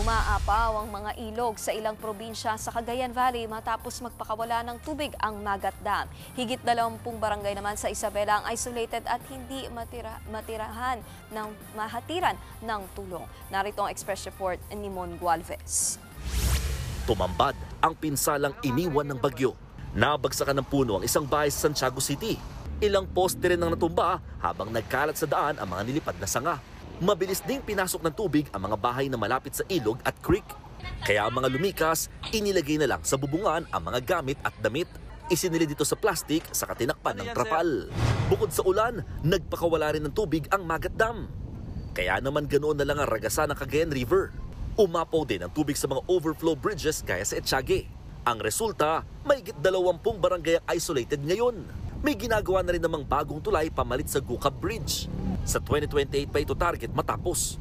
Umaapaw ang mga ilog sa ilang probinsya sa Cagayan Valley matapos magpakawala ng tubig ang Magat Dam. Higit 20 barangay naman sa Isabela ang isolated at hindi mahatiran ng tulong. Narito ang express report ni Mon Gualvez. Tumambad ang pinsalang iniwan ng bagyo. Nabagsakan ng puno ang isang bahay sa Santiago City. Ilang poste rin ang natumba habang nagkalat sa daan ang mga nilipad na sanga. Mabilis ding pinasok ng tubig ang mga bahay na malapit sa ilog at creek. Kaya ang mga lumikas, inilagay na lang sa bubungan ang mga gamit at damit. Isinili dito sa plastik sa katinakpan ng trapal. Bukod sa ulan, nagpakawala rin ng tubig ang Magat Dam. Kaya naman ganoon na lang ang ragasan ng Cagayan River. Umapaw din ang tubig sa mga overflow bridges gaya sa Etiague. Ang resulta, mahigit 20 barangay ang isolated ngayon. May ginagawa na rin namang bagong tulay pamalit sa Gukab Bridge. Sa 2028 pa ito target matapos.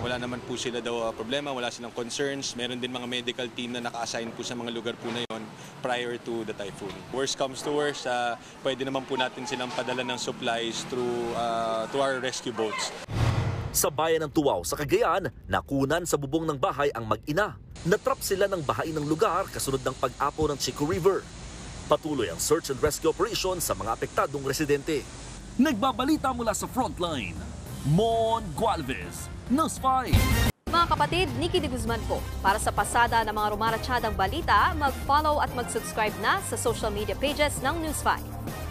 Wala naman po sila daw problema, wala silang concerns. Meron din mga medical team na naka-assign po sa mga lugar po na yon prior to the typhoon. Worst comes to worst, pwede naman po natin silang padala ng supplies through to our rescue boats. Sa bayan ng Tuaw sa Cagayan, nakunan sa bubong ng bahay ang mag-ina. Natrap sila ng bahain ng lugar kasunod ng pag-apaw ng Chico River. Patuloy ang search and rescue operation sa mga apektadong residente. Nagbabalita mula sa frontline, Mon Gualvez, News 5. Mga kapatid, Nikki de Guzman po. Para sa pasada ng mga rumaratsyadang balita, mag-follow at mag-subscribe na sa social media pages ng News 5.